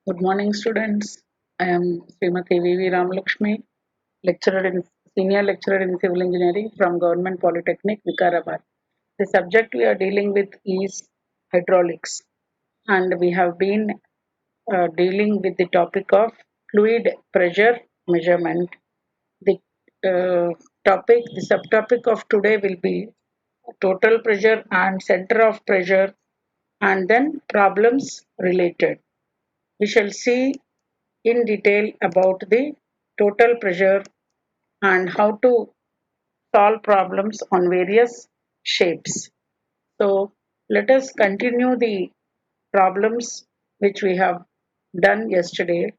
Good morning, students. I am Srimati V.V. Ramalakshmi, senior lecturer in civil engineering from Government Polytechnic, Vikarabad. The subject we are dealing with is hydraulics, and we have been dealing with the topic of fluid pressure measurement. The the subtopic of today will be total pressure and center of pressure, and then problems related. We shall see in detail about the total pressure and how to solve problems on various shapes. So let us continue the problems which we have done yesterday.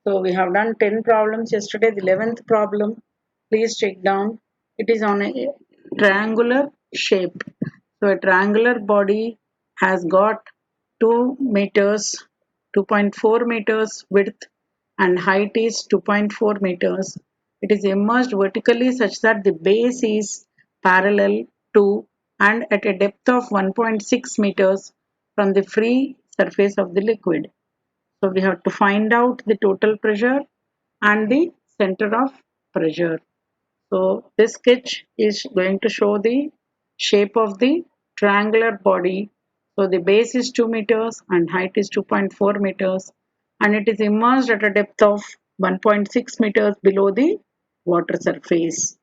So we have done 10 problems yesterday. The 11th problem, please check down. It is on a triangular shape. So a triangular body has got 2 meters, 2.4 meters width and height is 2.4 meters. It is immersed vertically such that the base is parallel to and at a depth of 1.6 meters from the free surface of the liquid. So we have to find out the total pressure and the center of pressure. So this sketch is going to show the shape of the triangular body. So the base is 2 meters and height is 2.4 meters and it is immersed at a depth of 1.6 meters below the water surface.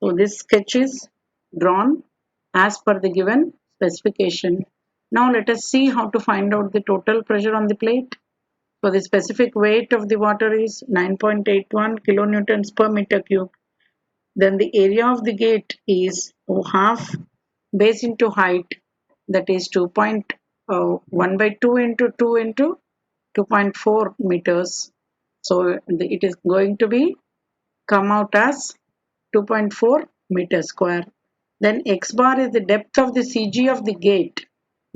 So this sketch is drawn as per the given specification. Now let us see how to find out the total pressure on the plate. So the specific weight of the water is 9.81 kilonewtons per meter cube. Then the area of the gate is half base into height, that is 2.1 by 2 into 2 into 2.4 meters. So it is going to be come out as 2.4 meters square. Then x bar is the depth of the CG of the gate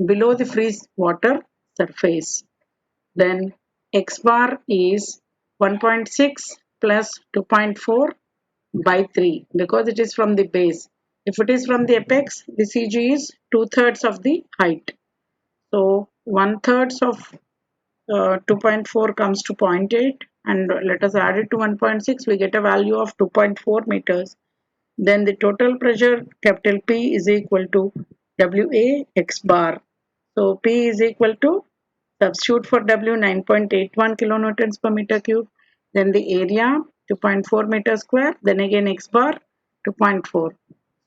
below the freeze water surface. Then x bar is 1.6 plus 2.4 by 3 because it is from the base. If it is from the apex, the CG is 2/3 of the height. So 1/3 of 2.4 comes to zero point 0.8 and let us add it to 1.6, we get a value of 2.4 meters. Then the total pressure capital P is equal to WA x bar. So P is equal to, substitute for W, 9.81 kilonewtons per meter cube. Then the area 2.4 meter square. Then again x bar 2.4.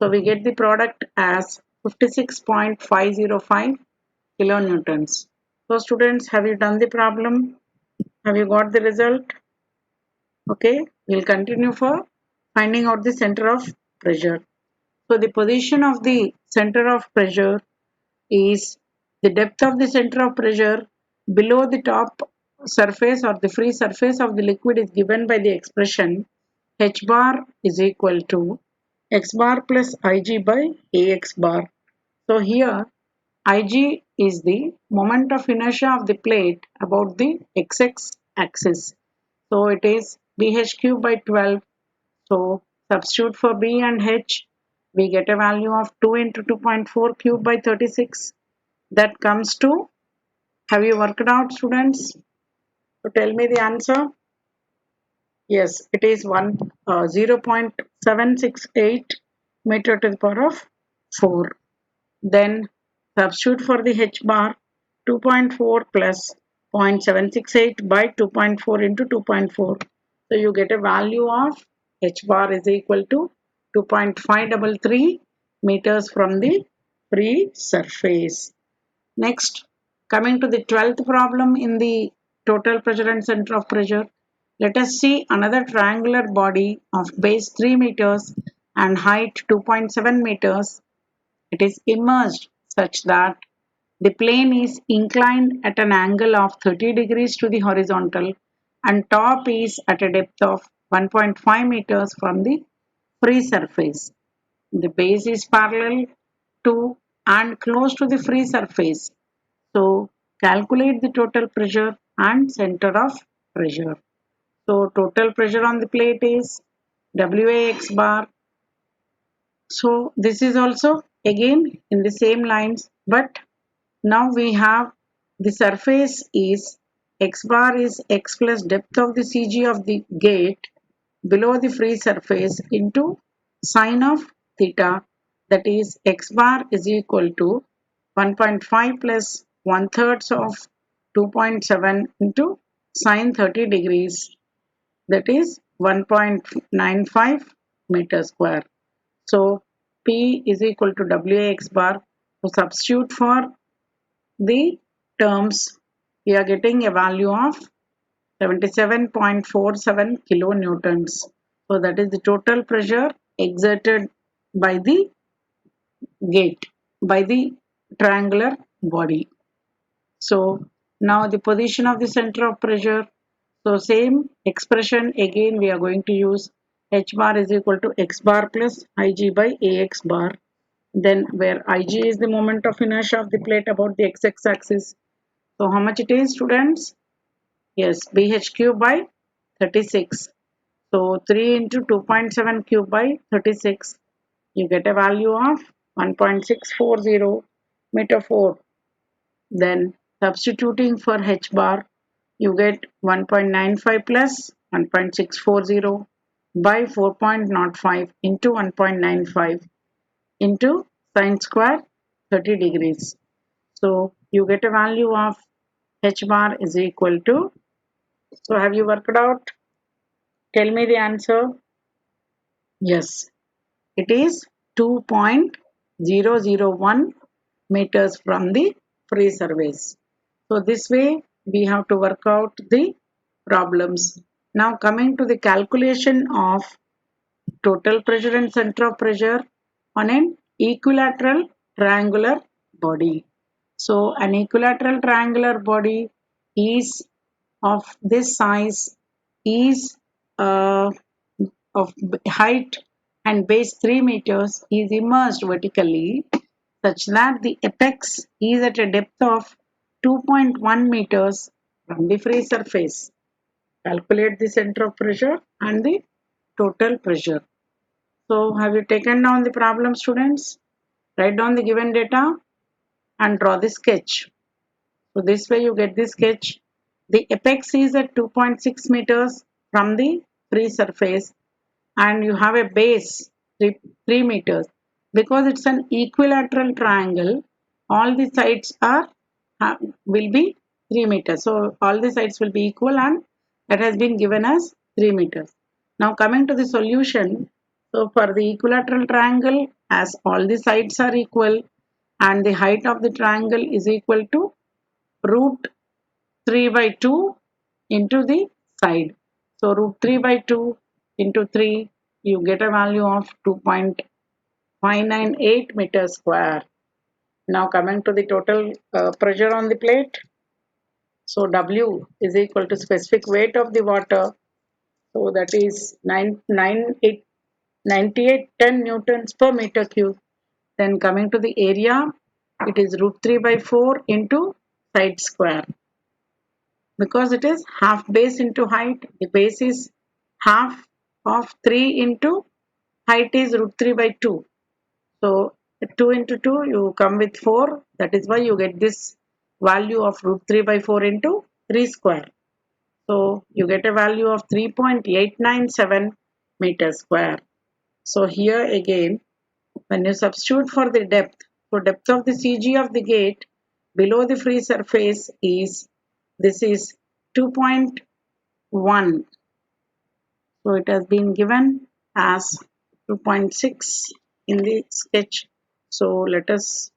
So we get the product as 56.505 kilonewtons. So students, have you done the problem? Have you got the result? Okay, we'll continue for finding out the center of pressure. So the position of the center of pressure is the depth of the center of pressure below the top surface or the free surface of the liquid is given by the expression h bar is equal to x bar plus Ig by Ax bar. So here Ig is the moment of inertia of the plate about the xx axis. So it is Bh cube by 12. So substitute for B and H, we get a value of 2 into 2.4 cube by 36. That comes to, have you worked it out, students? So tell me the answer. Yes, it is 0.768 meter to the power of 4. Then substitute for the H bar, 2.4 plus 0.768 by 2.4 into 2.4. So you get a value of H bar is equal to 2.533 meters from the free surface. Next, coming to the 12th problem in the total pressure and center of pressure, let us see another triangular body of base 3 meters and height 2.7 meters. It is immersed such that the plane is inclined at an angle of 30 degrees to the horizontal and top is at a depth of 1.5 meters from the free surface. The base is parallel to and close to the free surface. So calculate the total pressure and center of pressure. So total pressure on the plate is WAX bar. So this is also again in the same lines, but now we have the surface is x bar is x plus depth of the CG of the gate below the free surface into sine of theta, that is x bar is equal to 1.5 plus 1/3 of 2.7 into sine 30 degrees, that is 1.95 meter square. So P is equal to WAX bar. To substitute for the terms, we are getting a value of 77.47 kilonewtons. So that is the total pressure exerted by the gate, by the triangular body. So now the position of the center of pressure. So same expression again we are going to use. H bar is equal to x bar plus Ig by Ax bar. Then where Ig is the moment of inertia of the plate about the x axis. So how much it is, students? Yes, BH cube by 36. So 3 into 2.7 cube by 36. You get a value of 1.640 meter 4. Then substituting for h bar, you get 1.95 plus 1.640 by 4.05 into 1.95 into sine square 30 degrees. So you get a value of h bar is equal to, so have you worked out? Tell me the answer. Yes, it is 2.001 meters from the free surface. So this way we have to work out the problems. Now coming to the calculation of total pressure and center of pressure on an equilateral triangular body. So an equilateral triangular body is of this size, is of height and base 3 meters, is immersed vertically such that the apex is at a depth of 2.1 meters from the free surface. Calculate the center of pressure and the total pressure. So have you taken down the problem, students? Write down the given data and draw the sketch. So this way you get the sketch. The apex is at 2.6 meters from the free surface and you have a base 3 meters. Because it's an equilateral triangle, all the sides are will be 3 meters. So all the sides will be equal and that has been given as 3 meters. Now coming to the solution, so for the equilateral triangle, as all the sides are equal and the height of the triangle is equal to root 3 by 2 into the side. So root 3 by 2 into 3, you get a value of 2.598 meters square. Now coming to the total pressure on the plate. So W is equal to specific weight of the water. So that is 98 newtons per meter cube. Then coming to the area, it is root 3 by 4 into side square. Because it is half base into height, the base is half of 3 into height is root 3 by 2. So 2 into 2 you come with 4, that is why you get this value of root 3 by 4 into 3 square. So you get a value of 3.897 meters square. So here again, when you substitute for the depth, so depth of the CG of the gate below the free surface is, this is 2.1. So it has been given as 2.6 in the sketch. So let us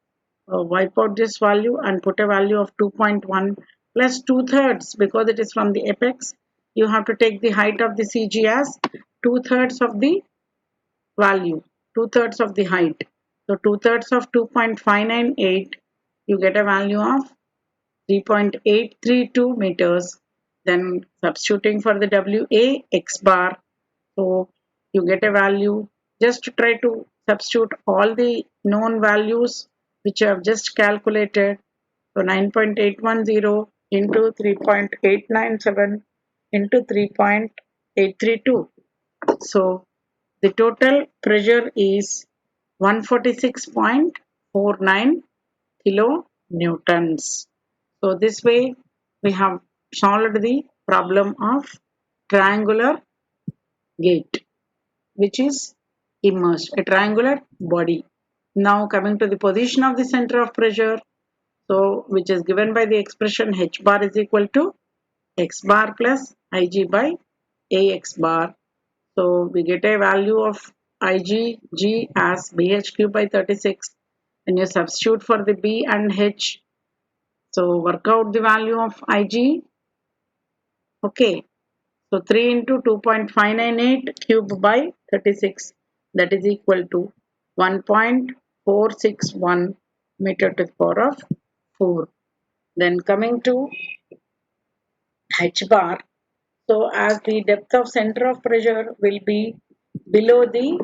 wipe out this value and put a value of 2.1 plus 2/3, because it is from the apex. You have to take the height of the CG as 2/3 of the value, 2/3 of the height. So 2/3 of 2.598, you get a value of 3.832 meters. Then substituting for the WA X bar, so you get a value. Just to try to substitute all the known values which I have just calculated. So 9.810 into 3.897 into 3.832. So the total pressure is 146.49 kilonewtons. So this way we have solved the problem of triangular gate, which is immersed, a triangular body. Now coming to the position of the center of pressure, so which is given by the expression h bar is equal to x bar plus Ig by Ax bar. So we get a value of Ig as Bh cube by 36. When you substitute for the B and H, so work out the value of Ig. Okay, so 3 into 2.598 cube by 36, that is equal to 1.461 meter to the power of 4. Then coming to h bar, so as the depth of center of pressure will be below the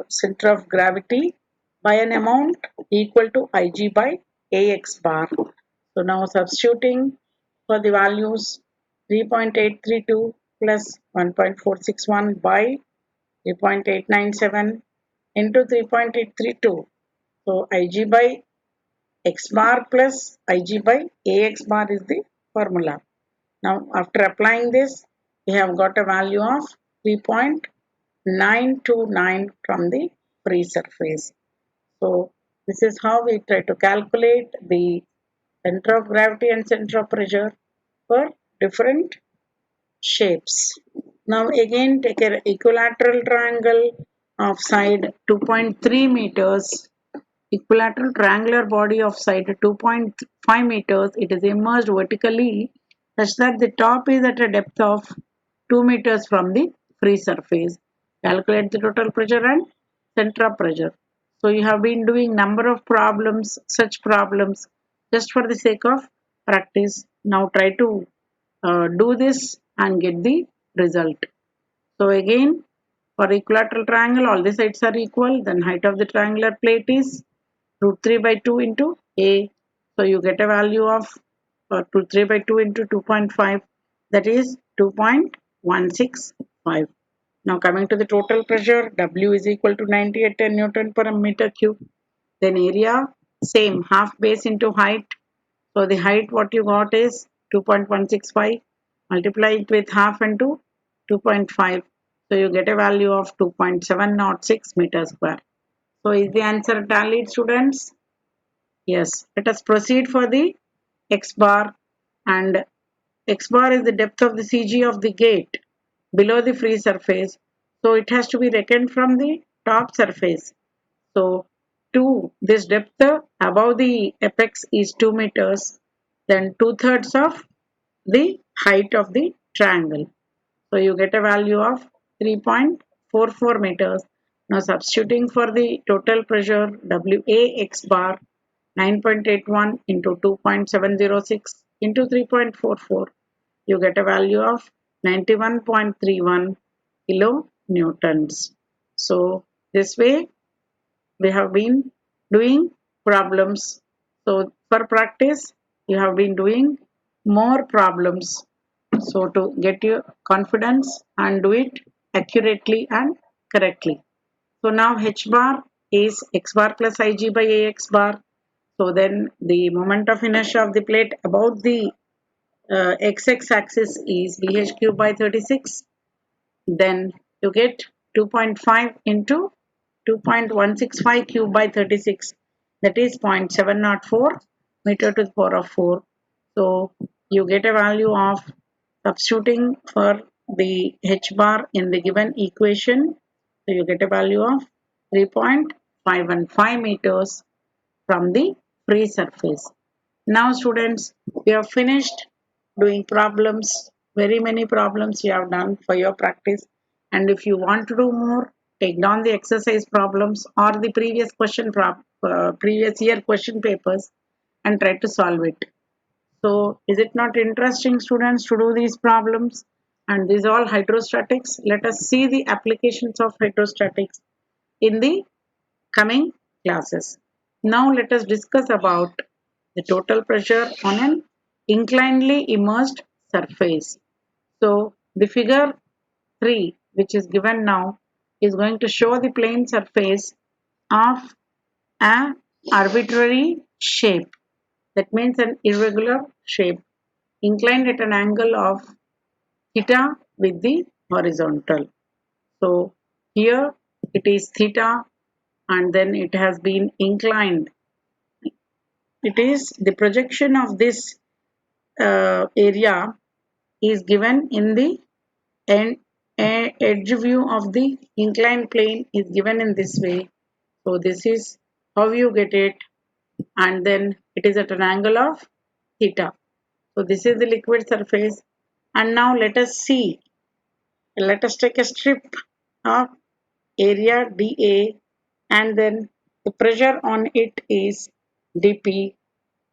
center of gravity by an amount equal to Ig by Ax bar. So now substituting for the values 3.832 plus 1.461 by 3.897 into 3.832. So Ig by x bar plus Ig by Ax bar is the formula. Now after applying this, we have got a value of 3.929 from the free surface. So this is how we try to calculate the center of gravity and center of pressure for different shapes. Now again take an equilateral triangle of side 2.3 meters, equilateral triangular body of side 2.5 meters. It is immersed vertically such that the top is at a depth of 2 meters from the free surface. Calculate the total pressure and center of pressure. So you have been doing number of problems, such problems, just for the sake of practice. Now try to do this and get the result. So again, for equilateral triangle, all the sides are equal. Then height of the triangular plate is root 3 by 2 into A. So you get a value of root 3 by 2 into 2.5, that is 2.165. Now coming to the total pressure, W is equal to 98 Newton per meter cube. Then area, same, half base into height. So the height what you got is 2.165. Multiply it with half into 2.5. So you get a value of 2.706 meters square. So is the answer tallied, students? Yes. Let us proceed for the x bar, and x bar is the depth of the CG of the gate below the free surface. So it has to be reckoned from the top surface. So this depth above the apex is 2 meters, then 2/3 of the height of the triangle. So you get a value of 3.44 meters. Now substituting for the total pressure WAX bar 9.81 into 2.706 into 3.44, you get a value of 91.31 kilonewtons. So this way we have been doing problems. So for practice, you have been doing more problems. So to get your confidence and do it accurately and correctly. So now H bar is x bar plus Ig by Ax bar. So then the moment of inertia of the plate about the x axis is Bh cube by 36. Then you get 2.5 into 2.165 cube by 36, that is 0.704 meter to the power of 4. So you get a value of, substituting for the h bar in the given equation, so you get a value of 3.515 meters from the free surface. Now students, we have finished doing problems. Very many problems you have done for your practice, and if you want to do more, take down the exercise problems or the previous year question papers and try to solve it. So is it not interesting, students, to do these problems? And these are all hydrostatics. Let us see the applications of hydrostatics in the coming classes. Now let us discuss about the total pressure on an inclinedly immersed surface. So the figure 3, which is given now, is going to show the plane surface of an arbitrary shape. That means an irregular shape. inclined at an angle of theta with the horizontal. So here it is theta and then it has been inclined. It is the projection of this area is given in the end, edge view of the inclined plane is given in this way. So this is how you get it, and then it is at an angle of theta. So this is the liquid surface, and now let us see. Let us take a strip of area dA, and then the pressure on it is dP,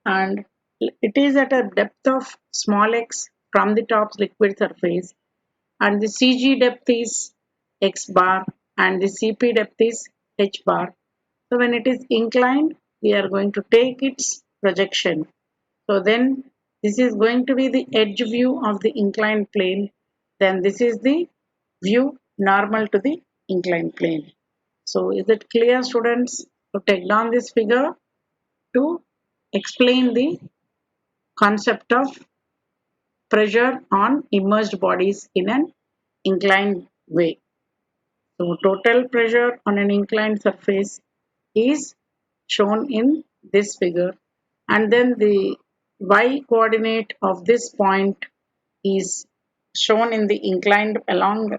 and it is at a depth of small x from the top liquid surface, and the CG depth is x bar and the CP depth is h bar. So when it is inclined, we are going to take its projection. So then this is going to be the edge view of the inclined plane. Then this is the view normal to the inclined plane. So is it clear, students? To take down this figure to explain the concept of pressure on immersed bodies in an inclined way. So total pressure on an inclined surface is shown in this figure, and then the y coordinate of this point is shown in the inclined along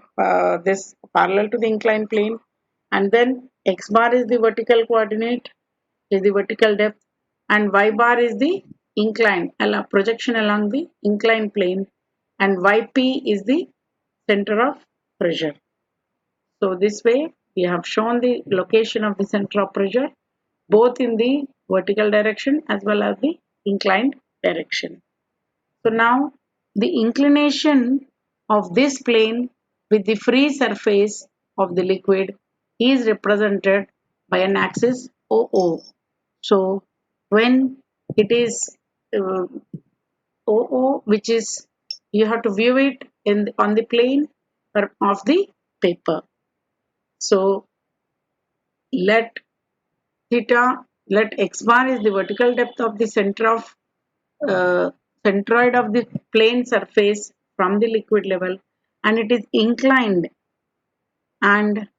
this parallel to the inclined plane, and then x bar is the vertical coordinate, is the vertical depth, and y bar is the inclined projection along the inclined plane, and yp is the center of pressure. So this way we have shown the location of the center of pressure both in the vertical direction as well as the inclined direction. So now the inclination of this plane with the free surface of the liquid is represented by an axis OO. So when it is uh, OO, which is you have to view it on the plane of the paper. So let theta, let x bar is the vertical depth of the center of centroid of the plane surface from the liquid level, and it is inclined, and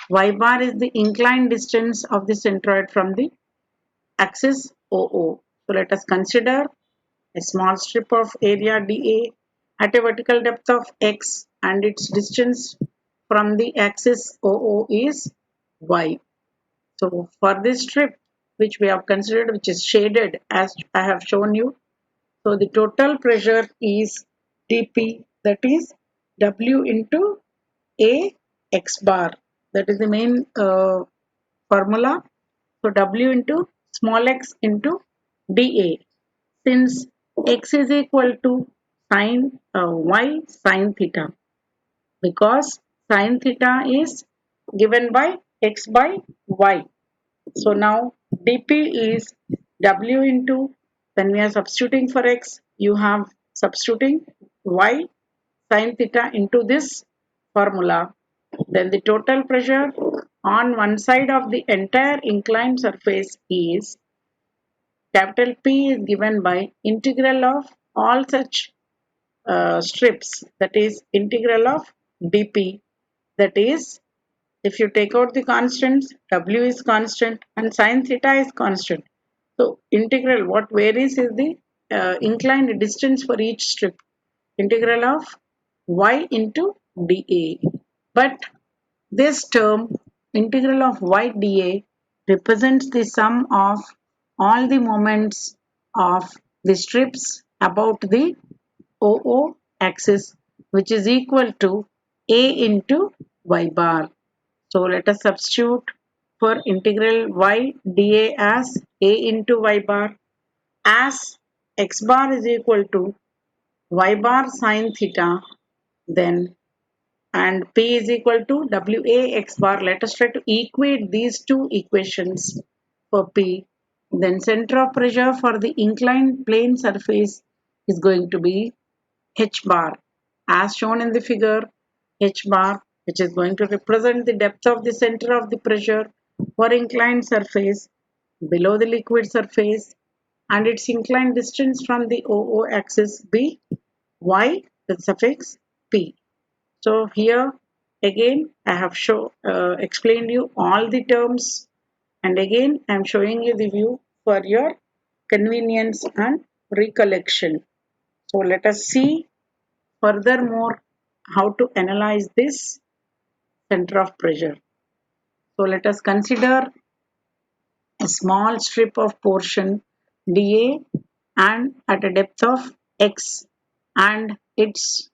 y bar is the inclined distance of the centroid from the axis OO. So let us consider a small strip of area dA at a vertical depth of x, and its distance from the axis OO is y. So for this strip which we have considered, which is shaded as I have shown you, so the total pressure is dP, that is W into A x bar. That is the main formula. So W into small x into dA. Since x is equal to sine y sine theta, because sine theta is given by x by y. So now dP is W into, when we are substituting for x, you have substituting y sine theta into this formula. Then the total pressure on one side of the entire inclined surface is capital P is given by integral of all such strips, that is integral of dP, that is if you take out the constants, W is constant and sine theta is constant. So integral, what varies is the inclined distance for each strip. Integral of y into dA. But this term, integral of y dA, represents the sum of all the moments of the strips about the OO axis, which is equal to A into y bar. So let us substitute for integral y dA as A into y bar, as x bar is equal to y bar sine theta, then and P is equal to WA x bar. Let us try to equate these two equations for P. Then center of pressure for the inclined plane surface is going to be H bar, as shown in the figure. H bar, which is going to represent the depth of the center of the pressure for inclined surface below the liquid surface, and its inclined distance from the OO axis be y with suffix p. So here again I have explained you all the terms, and again I am showing you the view for your convenience and recollection. So let us see furthermore how to analyze this center of pressure. So let us consider a small strip of portion dA and at a depth of x, and it's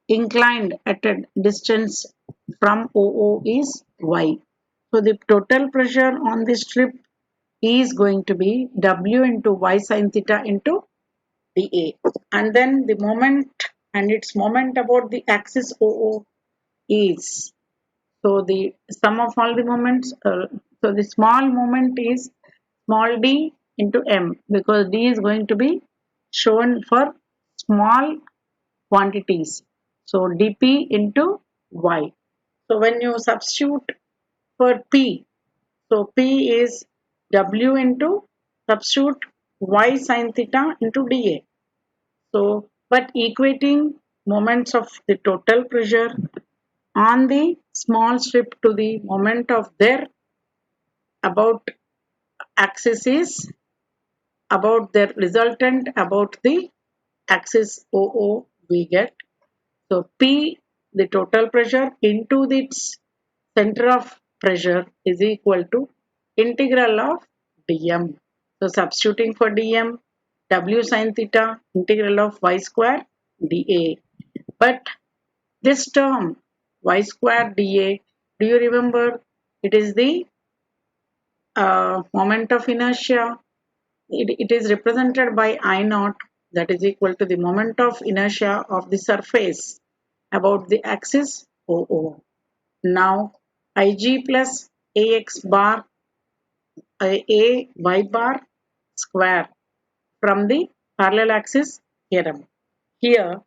inclined at a distance from OO is y. So the total pressure on this strip is going to be W into y sin theta into dA, and then the moment and its moment about the axis OO is, so the sum of all the moments, so the small moment is small d into m, because d is going to be shown for small quantities. So dp into y. So when you substitute for p, so p is w into, substitute y sin theta into dA. So but equating moments of the total pressure on the small strip to the moment of their about axis is about their resultant about the axis OO we get. So P, the total pressure into its center of pressure, is equal to integral of dm. So substituting for dm, w sin theta integral of y square dA. But this term y square dA, do you remember? It is the moment of inertia. It is represented by I naught, that is equal to the moment of inertia of the surface about the axis OO. Now Ig plus Ax bar A y bar square from the parallel axis theorem. Here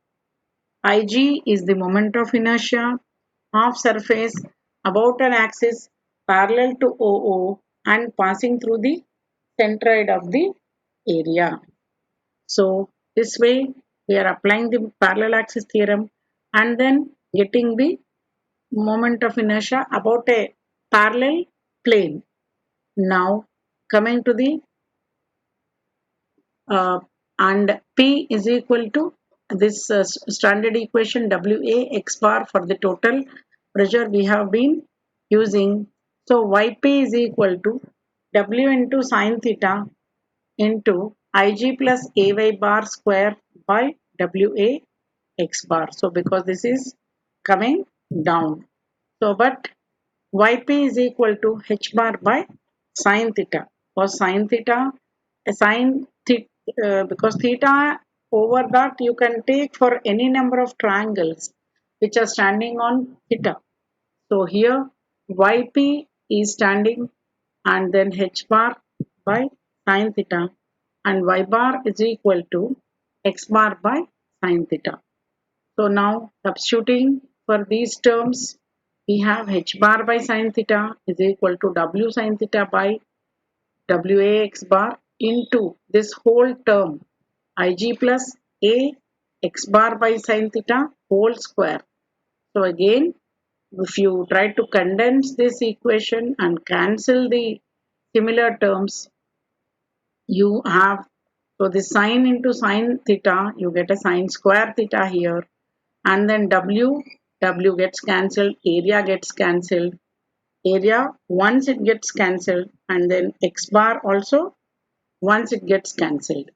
Ig is the moment of inertia of surface about an axis parallel to OO and passing through the centroid of the area. So this way we are applying the parallel axis theorem and then getting the moment of inertia about a parallel plane. Now coming to the and P is equal to this standard equation WA x bar for the total pressure we have been using. So YP is equal to W into sine theta into Ig plus AY bar square by WA x bar. So because this is coming down. So but Yp is equal to h bar by sine theta. For sine theta, a sine theta, because theta over that you can take for any number of triangles which are standing on theta. So here Yp is standing and then h bar by sine theta, and y bar is equal to x bar by sine theta. So now substituting for these terms, we have h bar by sine theta is equal to w sine theta by wax bar into this whole term ig plus a x bar by sine theta whole square. So again, if you try to condense this equation and cancel the similar terms, you have, so the sine into sine theta, you get a sine square theta here, and then w gets cancelled, area gets cancelled, area once it gets cancelled, and then x bar also once it gets cancelled.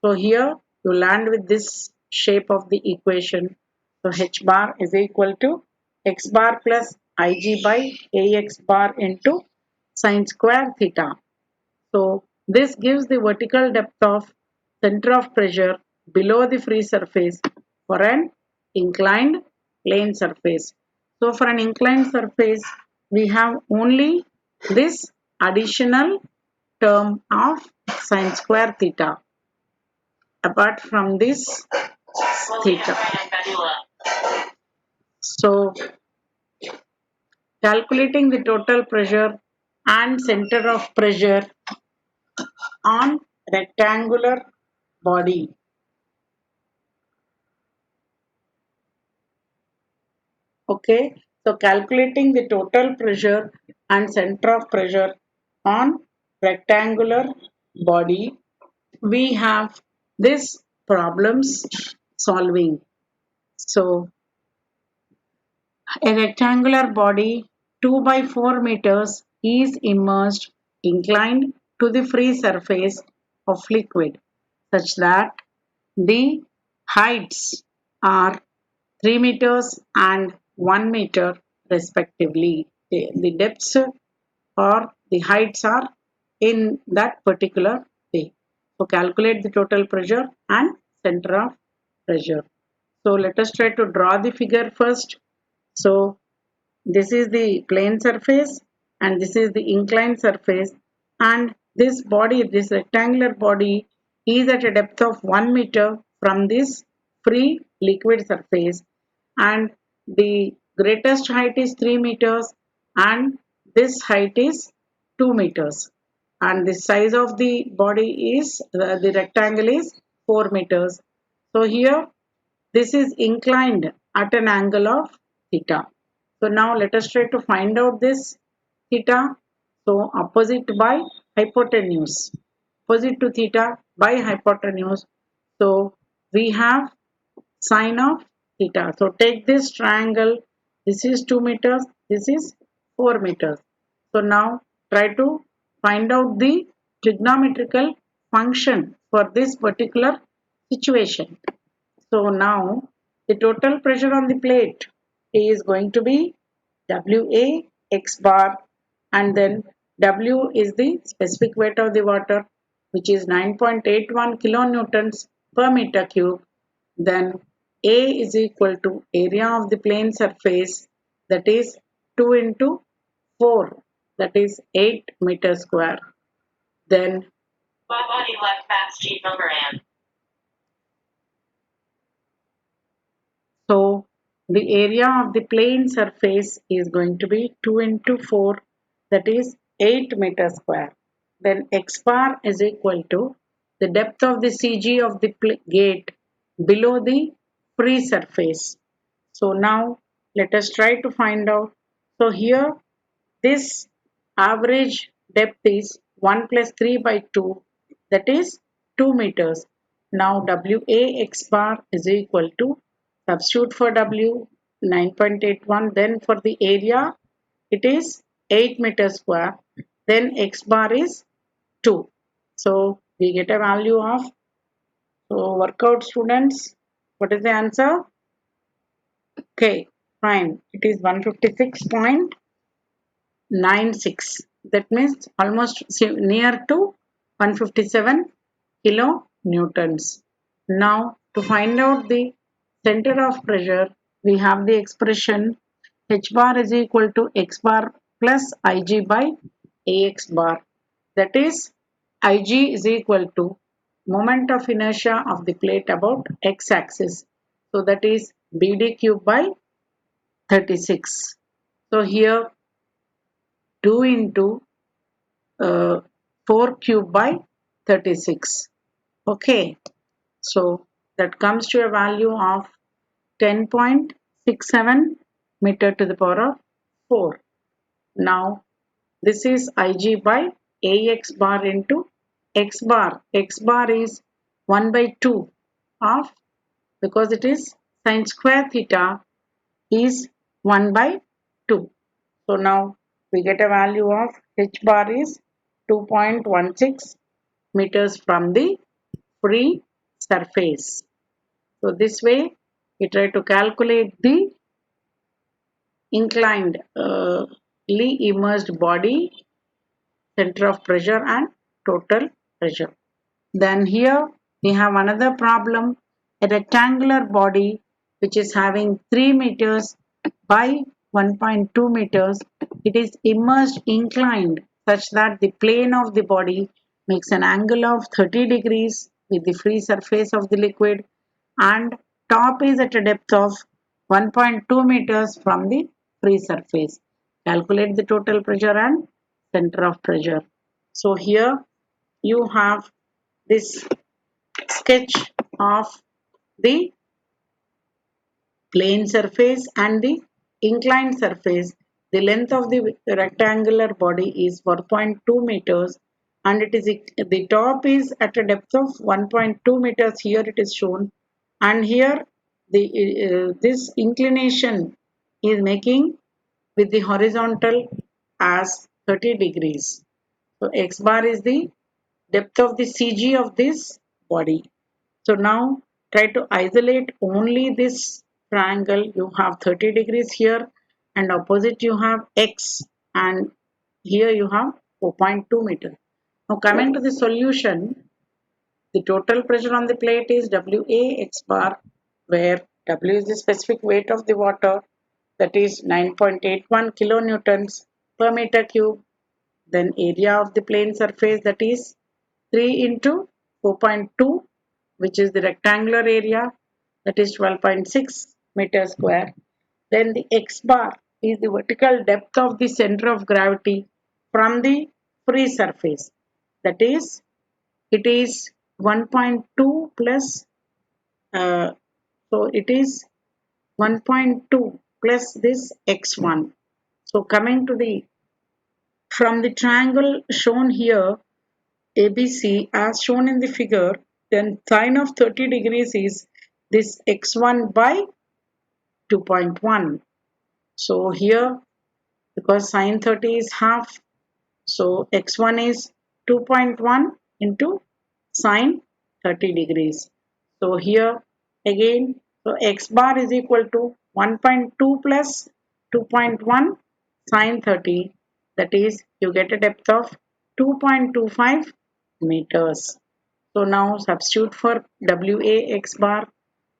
So here you land with this shape of the equation. So h bar is equal to x bar plus ig by ax bar into sine square theta. So this gives the vertical depth of center of pressure below the free surface for an inclined plane surface. So for an inclined surface, we have only this additional term of sine square theta. Apart from this theta. So calculating the total pressure and center of pressure on rectangular body. Okay, so calculating the total pressure and center of pressure on rectangular body, we have this problems solving. So a rectangular body 2 by 4 meters is immersed inclined to the free surface of liquid such that the heights are 3 meters and 1 meter respectively. The depths or the heights are in that particular way. So calculate the total pressure and center of pressure. So let us try to draw the figure first. So this is the plane surface and this is the inclined surface, and this body, this rectangular body is at a depth of 1 meter from this free liquid surface, and the greatest height is 3 meters and this height is 2 meters, and the size of the body is the rectangle is 4 meters. So here this is inclined at an angle of theta. So now let us try to find out this theta. So opposite by hypotenuse. Opposite to theta by hypotenuse. So we have sine of theta. So take this triangle. This is 2 meters. This is 4 meters. So now try to find out the trigonometrical function for this particular situation. So now the total pressure on the plate is going to be WA X bar, and then W is the specific weight of the water, which is 9.81 kilonewtons per meter cube. Then A is equal to area of the plane surface, that is 2 into 4, that is 8 meter square. Then so the area of the plane surface is going to be 2 into 4, that is 8 meter square. Then x bar is equal to the depth of the CG of the gate below the free surface. So now let us try to find out. So here this average depth is 1 plus 3 by 2, that is 2 meters. Now WA x bar is equal to, substitute for W 9.81, then for the area it is 8 meters square, then x bar is 2. So we get a value of, so workout students, what is the answer? Okay, fine. It is 156.96. That means almost near to 157 kilonewtons. Now to find out the center of pressure, we have the expression H bar is equal to x bar plus Ig by Ax bar. That is Ig is equal to moment of inertia of the plate about x axis. So that is BD cube by 36. So here 2 into 4 cube by 36. Okay, so that comes to a value of 10.67 meter to the power of 4. Now this is Ig by Ax bar into x bar. X bar is 1 by 2 of, because it is sine square theta is 1 by 2. So now we get a value of H bar is 2.16 meters from the free surface. So this way we try to calculate the inclined immersed body, center of pressure and total pressure. Then here we have another problem, a rectangular body which is having 3 meters by 1.2 meters. It is immersed inclined such that the plane of the body makes an angle of 30 degrees with the free surface of the liquid, and top is at a depth of 1.2 meters from the free surface. Calculate the total pressure and center of pressure. So here you have this sketch of the plane surface and the inclined surface. The length of the rectangular body is 4.2 meters, and it is the top is at a depth of 1.2 meters. Here it is shown, and here the this inclination is making with the horizontal as 30 degrees. So x bar is the depth of the CG of this body. So now try to isolate only this triangle. You have 30 degrees here, and opposite you have x, and here you have 4.2 meter. Now coming to the solution, the total pressure on the plate is WA x bar, where W is the specific weight of the water, that is 9.81 kilonewtons per meter cube. Then area of the plane surface, that is 3 into 4.2, which is the rectangular area, that is 12.6 meter square. Then the x bar is the vertical depth of the center of gravity from the free surface, that is it is 1.2 plus so it is 1.2 plus this x1. So coming to the from the triangle shown here, ABC, as shown in the figure, then sine of 30 degrees is this x1 by 2.1. So here, because sine 30 is half, so x1 is 2.1 into sine 30 degrees. So here again, so x bar is equal to 1.2 plus 2.1 sine 30, that is you get a depth of 2.25 meters. So now substitute for WA x bar.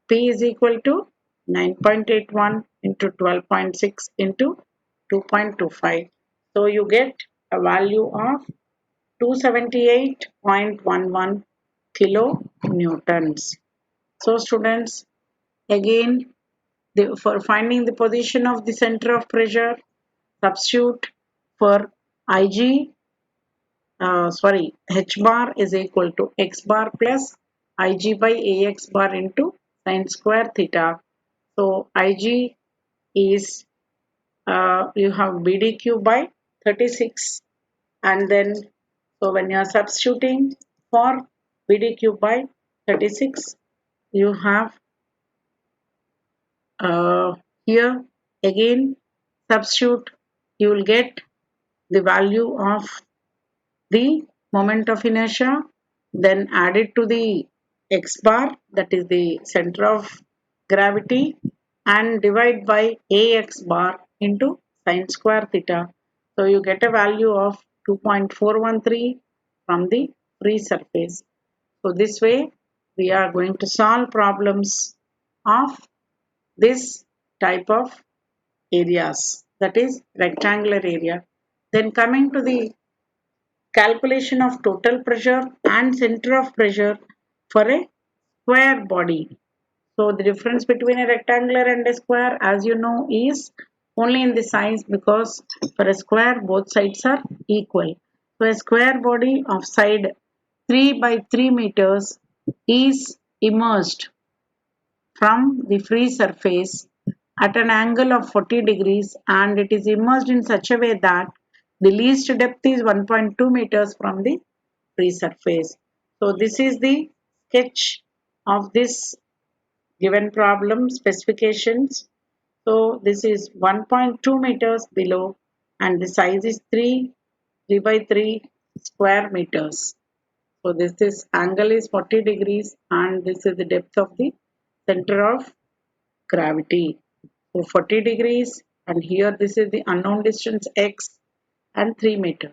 P is equal to 9.81 into 12.6 into 2.25. So you get a value of 278.11 kilonewtons. So students, again, for finding the position of the center of pressure, substitute for Ig, H bar is equal to x bar plus Ig by Ax bar into sine square theta. So Ig is you have BDQ by 36, and then so when you are substituting for BDQ by 36, you have here again substitute, you will get the value of the moment of inertia, then add it to the x bar, that is the center of gravity, and divide by Ax bar into sine square theta. So you get a value of 2.413 from the free surface. So this way we are going to solve problems of this type of areas, that is rectangular area. Then coming to the calculation of total pressure and center of pressure for a square body. So the difference between a rectangular and a square, as you know, is only in the size, because for a square both sides are equal. So a square body of side 3 by 3 meters is immersed from the free surface at an angle of 40 degrees, and it is immersed in such a way that the least depth is 1.2 meters from the free surface. So this is the sketch of this given problem specifications. So this is 1.2 meters below, and the size is 3 by 3 square meters. So this angle is 40 degrees, and this is the depth of the center of gravity. So 40 degrees, and here this is the unknown distance x and 3 meter.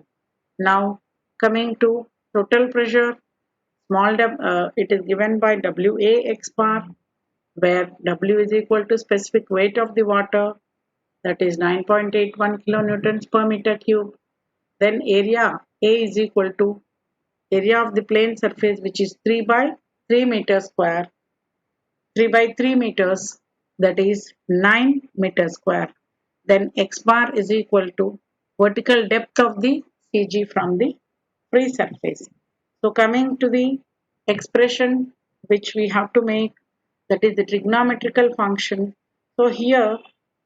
Now coming to total pressure, it is given by WA x bar, where W is equal to specific weight of the water, that is 9.81 kilonewtons per meter cube. Then area A is equal to area of the plane surface, which is 3 by 3 meters square, 3 by 3 meters, that is 9 meters square. Then x bar is equal to vertical depth of the CG from the free surface. So coming to the expression which we have to make, that is the trigonometrical function. So here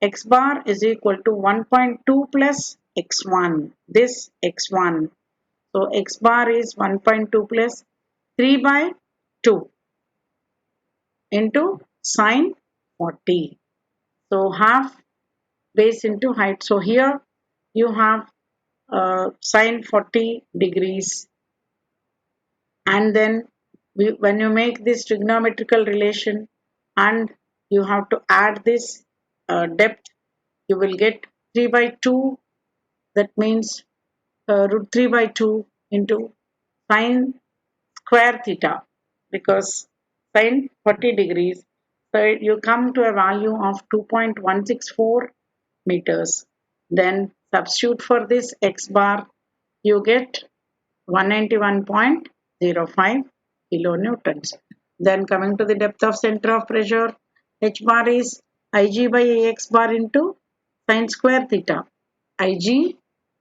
x bar is equal to 1.2 plus x1, this x1. So x bar is 1.2 plus 3 by 2 into sine 40. So half base into height. So here you have sine 40 degrees, and then when you make this trigonometrical relation and you have to add this depth, you will get 3 by 2. That means root 3 by 2 into sine square theta, because sine 40 degrees. So you come to a value of 2.164 meters. Then substitute for this x bar, you get 191.05 kilonewtons. Then coming to the depth of center of pressure, h bar is Ig by Ax bar into sine square theta. Ig,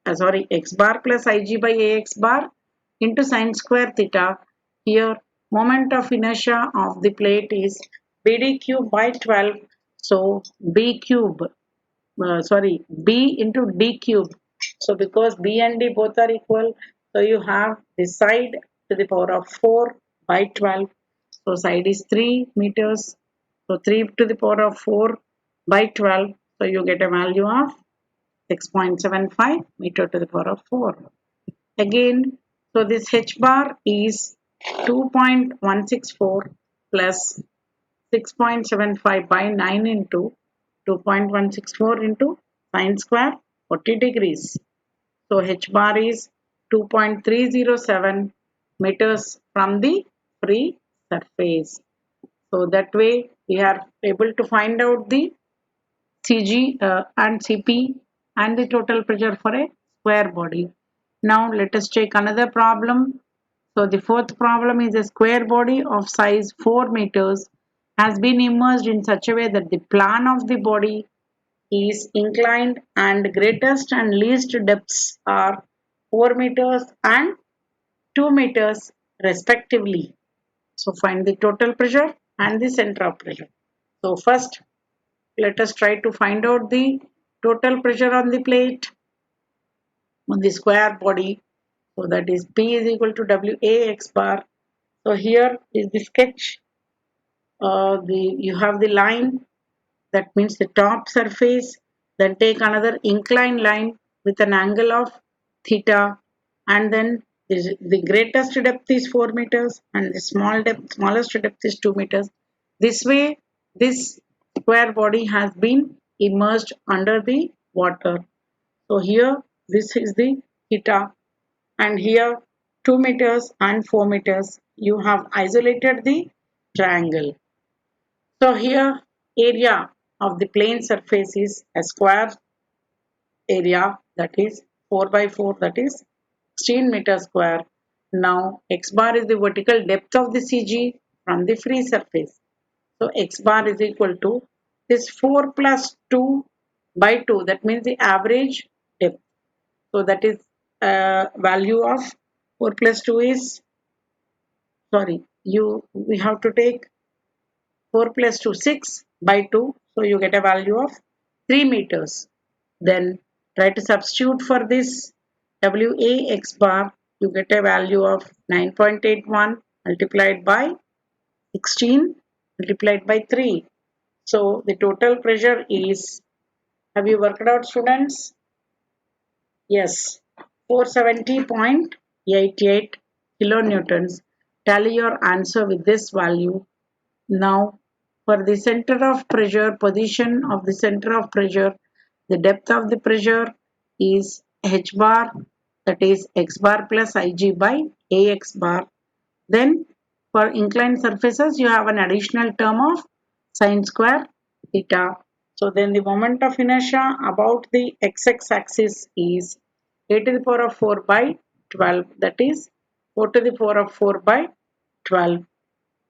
x bar plus Ig by Ax bar into sine square theta. Here, moment of inertia of the plate is BD cube by 12. So, B cube, B into D cube. So, because B and D both are equal, so you have the side to the power of 4 by 12. So, side is 3 meters. So, 3 to the power of 4 by 12. So, you get a value of 6.75 meter to the power of 4. Again, so this h bar is 2.164 plus 6.75 by 9 into 2.164 into sine square 40 degrees. So h bar is 2.307 meters from the free surface. So that way we are able to find out the CG and CP and the total pressure for a square body. Now let us take another problem. So the fourth problem is a square body of size 4 meters has been immersed in such a way that the plan of the body is inclined and greatest and least depths are 4 meters and 2 meters respectively. So find the total pressure and the center of pressure. So first let us try to find out the total pressure on the plate on the square body. So that is P is equal to WA x bar. So here is the sketch. You have the line, that means the top surface. Then take another inclined line with an angle of theta, and then the greatest depth is 4 meters and the smallest depth is 2 meters. This way, this square body has been immersed under the water. So here this is the theta, and here 2 meters and 4 meters you have isolated the triangle. So here area of the plane surface is a square area, that is 4 by 4, that is 16 meters square. Now x bar is the vertical depth of the CG from the free surface. So x bar is equal to this 4 plus 2 by 2, that means the average depth. So that is value of 4 plus 2 is, we have to take 4 plus 2, 6 by 2. So you get a value of 3 meters. Then try to substitute for this WA x bar. You get a value of 9.81 multiplied by 16 multiplied by 3. So the total pressure is, have you worked out, students? Yes, 470.88 kilonewtons. Tally your answer with this value. Now, for the center of pressure, position of the center of pressure, the depth of the pressure is h bar, that is x bar plus Ig by Ax bar. Then for inclined surfaces, you have an additional term of sine square theta. So then the moment of inertia about the x-axis axis is a to the power of 4 by 12, that is 4 to the power of 4 by 12.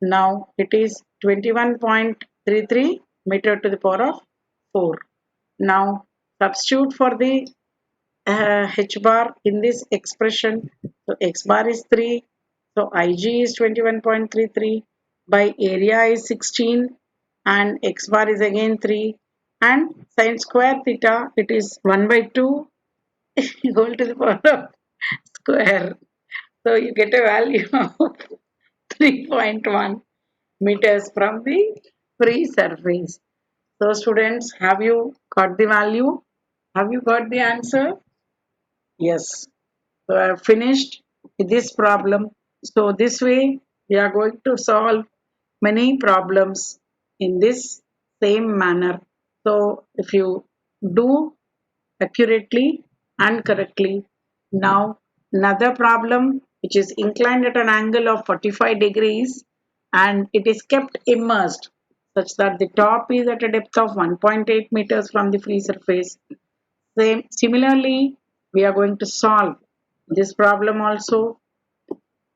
Now it is 21.33 meter to the power of 4. Now substitute for the h bar in this expression. So x bar is 3, So Ig is 21.33 by area is 16 and x bar is again 3 and sine square theta it is 1 by 2 whole to the power of square. So you get a value of 3.1 meters from the free surface. So students, have you got the value? Have you got the answer? Yes. So I have finished with this problem. So this way we are going to solve many problems in this same manner. So if you do accurately and correctly. Now another problem which is inclined at an angle of 45 degrees and it is kept immersed such that the top is at a depth of 1.8 meters from the free surface. Similarly, we are going to solve this problem also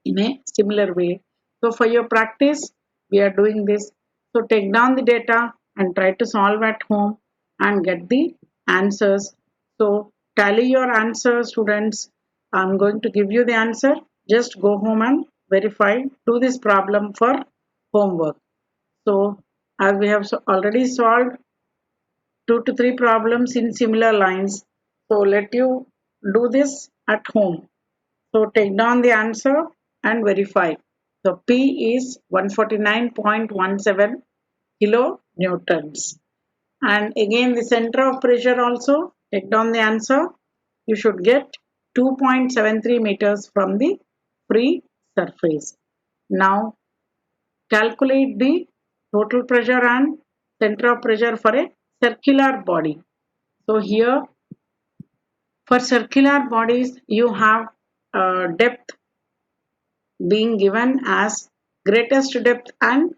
in a similar way. So for your practice, we are doing this. So take down the data and try to solve at home and get the answers. So tally your answer, students. I'm going to give you the answer. Just go home and verify. Do this problem for homework. So as we have already solved 2 to 3 problems in similar lines. So let you do this at home. So take down the answer and verify. So P is 149.17 kilonewtons. And again the center of pressure also, take down the answer. You should get 2.73 meters from the free surface. Now calculate the total pressure and center of pressure for a circular body. So here for circular bodies you have depth being given as greatest depth and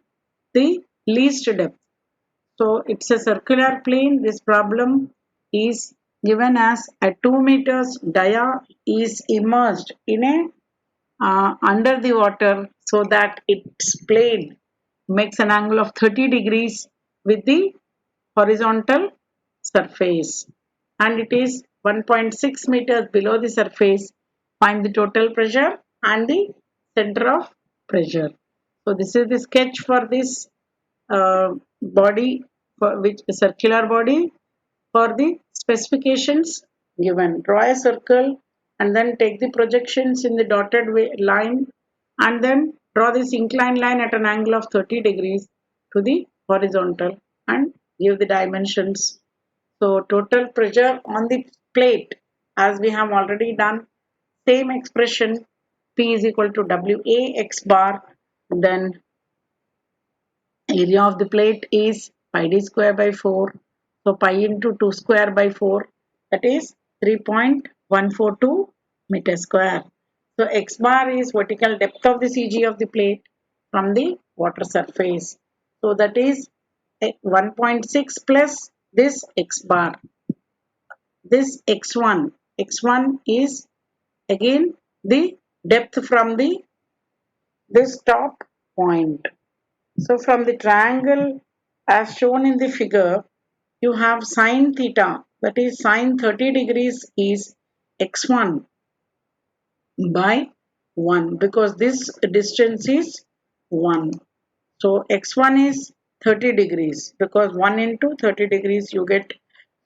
the least depth. So it's a circular plane. This problem is given as a 2 meters dia is immersed in a under the water so that its plane makes an angle of 30 degrees with the horizontal surface and it is 1.6 meters below the surface. Find the total pressure and the center of pressure. So this is the sketch for this body, for which a circular body. For the specifications given, draw a circle and then take the projections in the dotted line and then draw this inclined line at an angle of 30 degrees to the horizontal and give the dimensions. So total pressure on the plate, as we have already done, same expression, P is equal to WA x bar, then area of the plate is pi d square by 4. So pi into 2 square by 4, that is 3.142 meter square. So x bar is vertical depth of the CG of the plate from the water surface. So that is 1.6 plus this x bar. This x1 is again the depth from the this top point. So from the triangle as shown in the figure, you have sine theta, that is sine 30 degrees is x1 by 1 because this distance is 1. So x1 is 30 degrees because 1 into 30 degrees you get.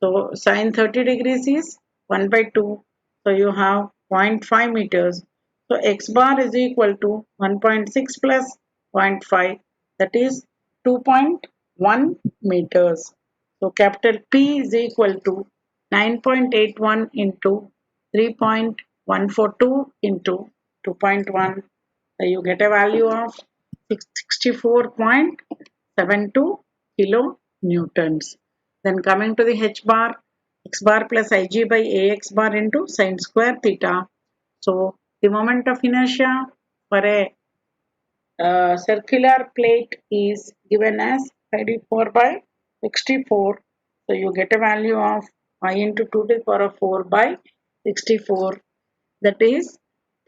So sine 30 degrees is 1 by 2. So you have zero point 0.5 meters. So x bar is equal to 1.6 plus zero point 0.5, that is 2.1 meters. So capital P is equal to 9.81 into 3.142 into 2.1. So you get a value of 64.72 kilonewtons. Then coming to the H bar, x bar plus Ig by Ax bar into sine square theta. So the moment of inertia for a circular plate is given as 34 by 64. So you get a value of I into 2 to the power of 4 by 64, that is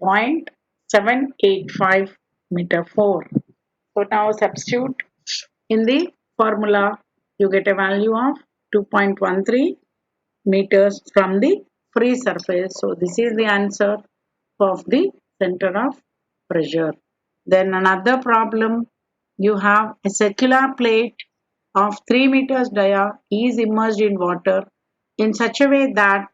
0.785 meter 4. So now substitute in the formula, you get a value of 2.13 meters from the free surface. So this is the answer of the center of pressure. Then another problem, you have a circular plate of 3 meters dia is immersed in water in such a way that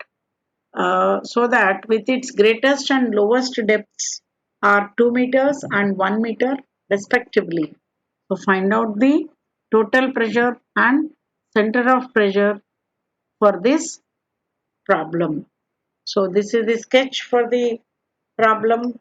so that with its greatest and lowest depths are 2 meters and 1 meter respectively. So find out the total pressure and center of pressure for this problem. So this is the sketch for the problem,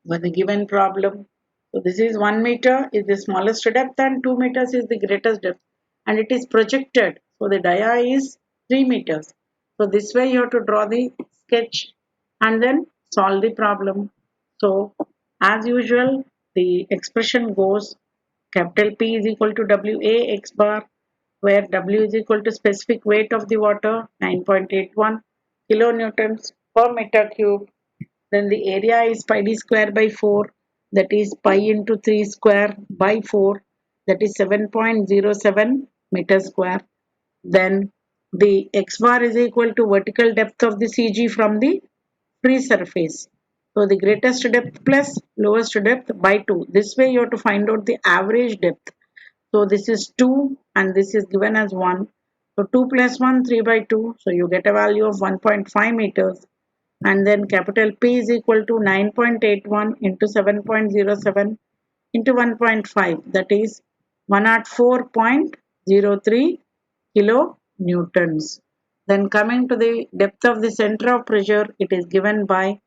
for the given problem. So this is 1 meter is the smallest depth and 2 meters is the greatest depth, and it is projected. So the dia is 3 meters. So this way you have to draw the sketch and then solve the problem. So as usual, the expression goes capital P is equal to WA x bar, where W is equal to specific weight of the water 9.81 kilonewtons per meter cube. Then the area is pi d square by 4, that is pi into 3 square by 4, that is 7.07 meter square. Then the x bar is equal to vertical depth of the CG from the free surface. So the greatest depth plus lowest depth by 2. This way you have to find out the average depth. So this is 2 and this is given as 1. So 2 plus 1, 3 by 2. So you get a value of 1.5 meters. And then capital P is equal to 9.81 into 7.07 into 1.5, that is 104.03 kilonewtons. Then coming to the depth of the center of pressure, it is given by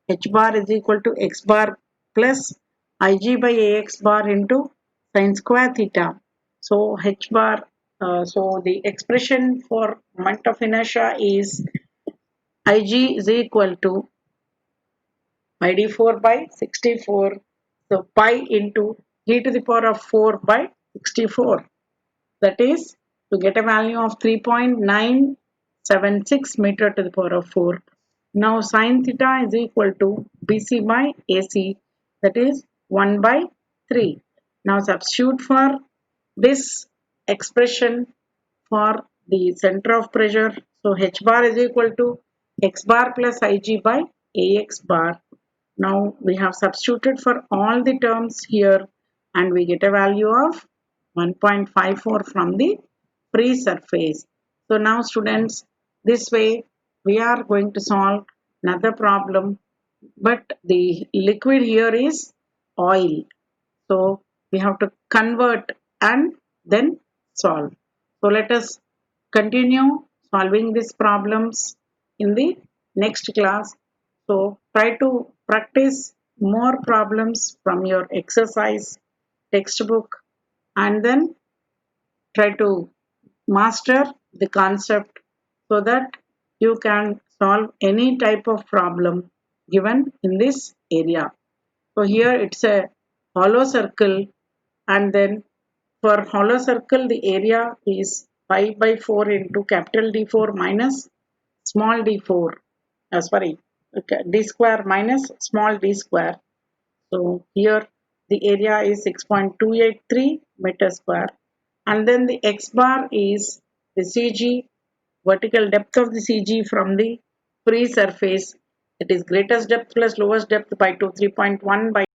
h bar is equal to x bar plus Ig by Ax bar into sine square theta. So h bar, so the expression for moment of inertia is Ig is equal to pi d4 by 64. So pi into e to the power of 4 by 64. That is to get a value of 3.976 meter to the power of 4. Now sine theta is equal to BC by AC, that is 1 by 3. Now substitute for this expression for the center of pressure. So H bar is equal to x bar plus Ig by Ax bar. Now we have substituted for all the terms here and we get a value of 1.54 from the free surface. So now students, this way we are going to solve another problem, but the liquid here is oil. So we have to convert and then solve. So let us continue solving these problems in the next class. So try to practice more problems from your exercise textbook and then try to master the concept so that you can solve any type of problem given in this area. So here it's a hollow circle, and then for hollow circle the area is pi by 4 into capital D4 minus small d4. Sorry, okay, d square minus small d square. So here the area is 6.283 meter square, and then the x bar is the CG, vertical depth of the CG from the free surface. It is greatest depth plus lowest depth by 2, 3.1 by